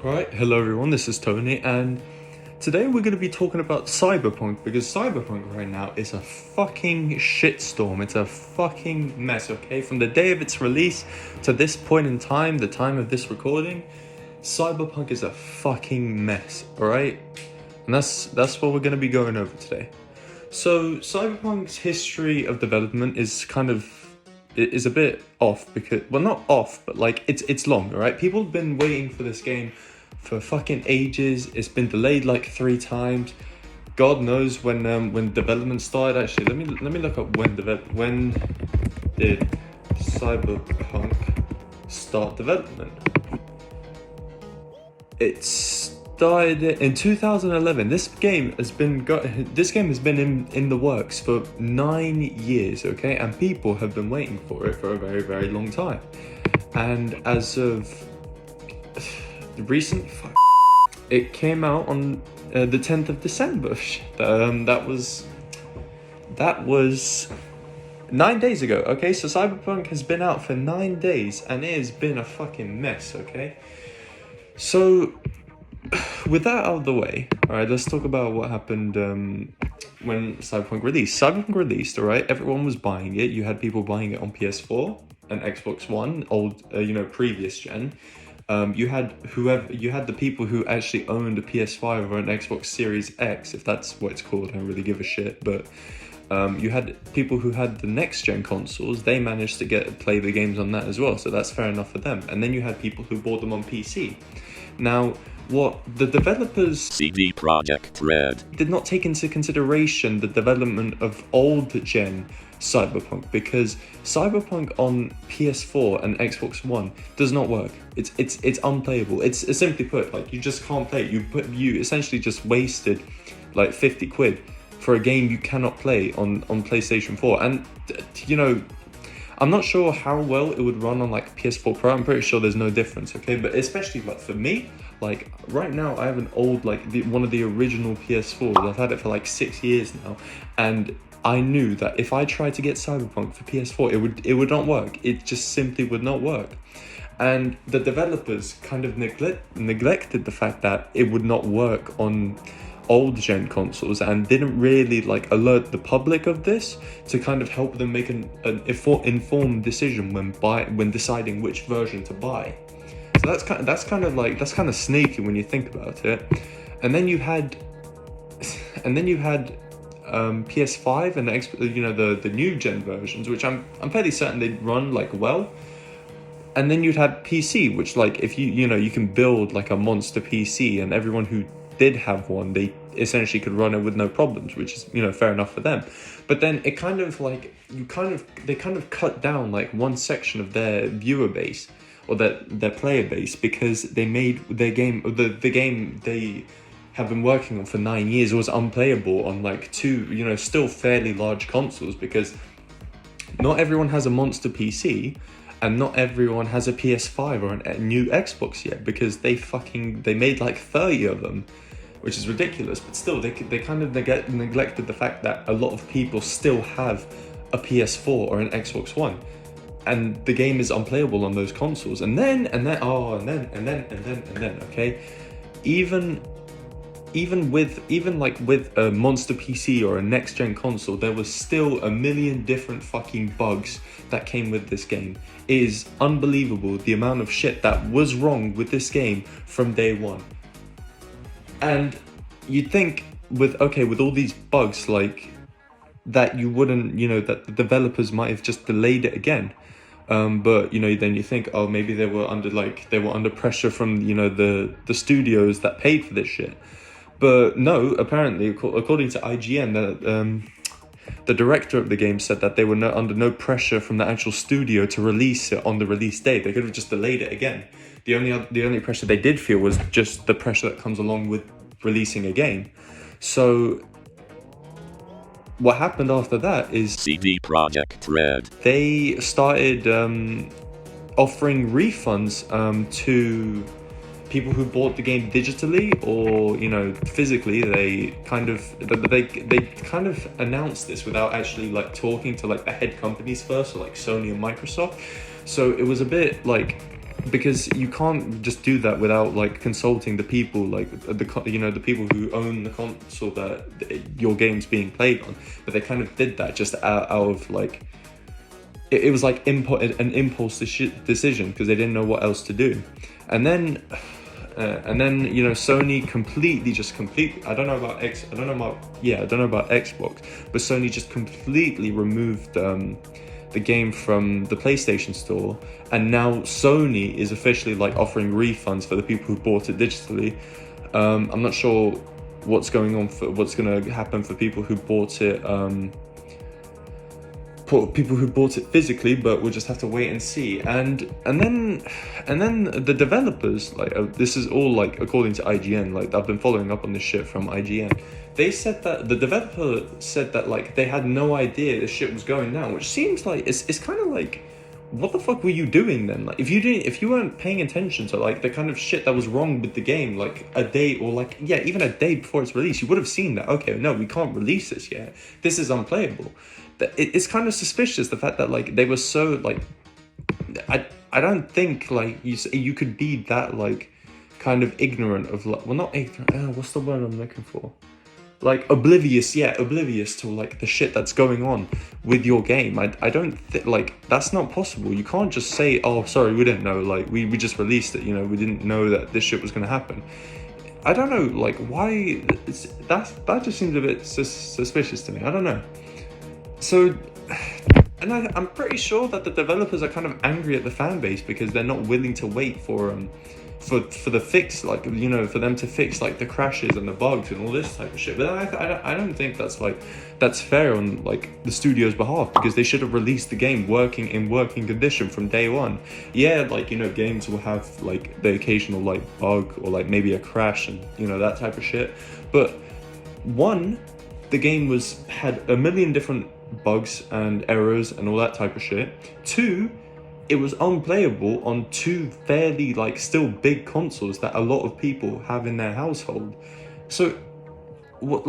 Alright, hello everyone, this is Tony, and today we're going to be talking about Cyberpunk, because Cyberpunk right now is a fucking shitstorm. It's a fucking mess, okay? From the day of its release to this point in time, the time of this recording, Cyberpunk is a fucking mess, alright? And that's what we're going to be going over today. So, Cyberpunk's history of development is a bit off because, well, not off, but like it's long, alright? People have been waiting for this game for fucking ages. It's been delayed like 3 times. God knows when development started. Actually, let me look up when did Cyberpunk start development? It started in 2011. This game has been in the works for 9 years, okay? And people have been waiting for it for a very, very long time. And as of recent, it came out on the 10th of December. That was 9 days ago, okay? So Cyberpunk has been out for 9 days and it has been a fucking mess, okay? So with that out of the way, alright, let's talk about what happened when Cyberpunk released. Cyberpunk released, alright, everyone was buying it. You had people buying it on PS4 and Xbox One, previous gen. You had the people who actually owned a PS5 or an Xbox Series X, if that's what it's called. I don't really give a shit, but you had people who had the next gen consoles. They managed to play the games on that as well, so that's fair enough for them. And then you had people who bought them on PC. Now, what the developers CD Projekt Red did not take into consideration the development of old gen Cyberpunk, because Cyberpunk on PS4 and Xbox One does not work. It's unplayable. It's simply put, like, you just can't play it. You essentially just wasted like 50 quid for a game you cannot play on PlayStation 4. And I'm not sure how well it would run on like PS4 Pro. I'm pretty sure there's no difference, okay? But especially like for me, like right now I have an old, like one of the original PS4s. I've had it for like 6 years now, and I knew that if I tried to get Cyberpunk for PS4, it would not work. It just simply would not work. And the developers kind of neglected the fact that it would not work on old gen consoles, and didn't really like alert the public of this to kind of help them make an informed decision when deciding which version to buy. So that's kind of sneaky when you think about it. And then you had PS5 and the new gen versions, which I'm fairly certain they'd run like well. And then you'd have PC, which like if you can build like a monster PC, and everyone who did have one, they essentially could run it with no problems, which is fair enough for them. But then it kind of like they cut down like one section of their viewer base, or their player base, because they made their game, the game they have been working on for 9 years, was unplayable on like 2 still fairly large consoles, because not everyone has a monster PC. And not everyone has a PS5 or a new Xbox yet, because they made like 30 of them, which is ridiculous. But still, they kind of neglected the fact that a lot of people still have a PS4 or an Xbox One, and the game is unplayable on those consoles. And then, okay, even with a monster PC or a next gen console, there was still a million different fucking bugs that came with this game. It is unbelievable the amount of shit that was wrong with this game from day one. And you'd think with all these bugs, like that you wouldn't, that the developers might have just delayed it again. But then you think, oh, maybe they were under pressure from the studios that paid for this shit. But no, apparently, according to IGN, the director of the game said that they were under no pressure from the actual studio to release it on the release date. They could have just delayed it again. The only pressure they did feel was just the pressure that comes along with releasing a game. So what happened after that is CD Projekt Red, they started offering refunds to people who bought the game digitally or physically. They kind of announced this without actually like talking to like the head companies first, so like Sony and Microsoft. So it was a bit like because you can't just do that without like consulting the people, like the people who own the console that your game's being played on. But they kind of did that just out of like it was like an impulse decision because they didn't know what else to do. And then Sony completely I don't know about Xbox, but Sony just completely removed the game from the PlayStation Store, and now Sony is officially like offering refunds for the people who bought it digitally. I'm not sure what's going to happen for people who bought it physically, but we'll just have to wait and see. And then the developers, like this is all like according to IGN, like I've been following up on this shit from IGN. They said that the developer said that like they had no idea this shit was going down, which seems like it's kind of like, what the fuck were you doing then? Like if you weren't paying attention to like the kind of shit that was wrong with the game like a day or like even a day before its release, you would have seen that, okay, no, we can't release this yet, this is unplayable. It's kind of suspicious, the fact that like they were so like I don't think like you could be that like kind of ignorant of like, well, not ignorant, what's the word I'm looking for, like oblivious to like the shit that's going on with your game. I don't think like that's not possible. You can't just say, oh sorry, we didn't know, like we just released it, we didn't know that this shit was going to happen. I don't know like why that just seems a bit suspicious to me. I don't know. So, and I'm pretty sure that the developers are kind of angry at the fan base because they're not willing to wait for the fix, like for them to fix like the crashes and the bugs and all this type of shit. But I don't think that's fair on like the studio's behalf, because they should have released the game working condition from day one. Yeah, like games will have like the occasional like bug or like maybe a crash and that type of shit. But one, the game had a million different bugs and errors and all that type of shit. Two, it was unplayable on two fairly like still big consoles that a lot of people have in their household. So what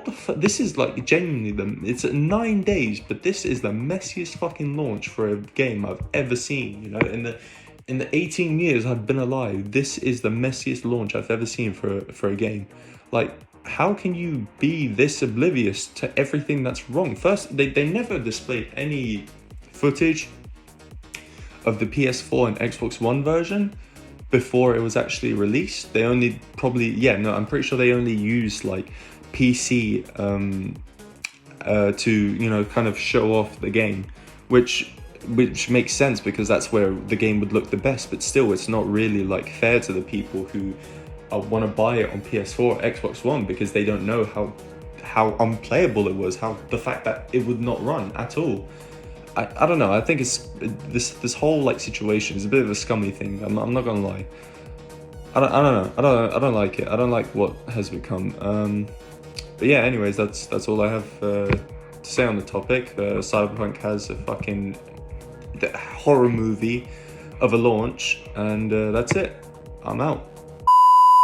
the fuck? This is like genuinely it's 9 days, but this is the messiest fucking launch for a game I've ever seen. In the 18 years I've been alive, this is the messiest launch I've ever seen for a game. Like, how can you be this oblivious to everything that's wrong? First, they never displayed any footage of the PS4 and Xbox One version before it was actually released. They only I'm pretty sure they only used like PC to kind of show off the game, which makes sense because that's where the game would look the best. But still, it's not really like fair to the people who want to buy it on PS4 or Xbox One, because they don't know how unplayable it was, how the fact that it would not run at all. I don't know. I think it's this whole like situation is a bit of a scummy thing. I'm not gonna lie. I don't know. I don't like it. I don't like what has become. But yeah. Anyways, that's all I have to say on the topic. Cyberpunk has a fucking horror movie of a launch, and that's it. I'm out.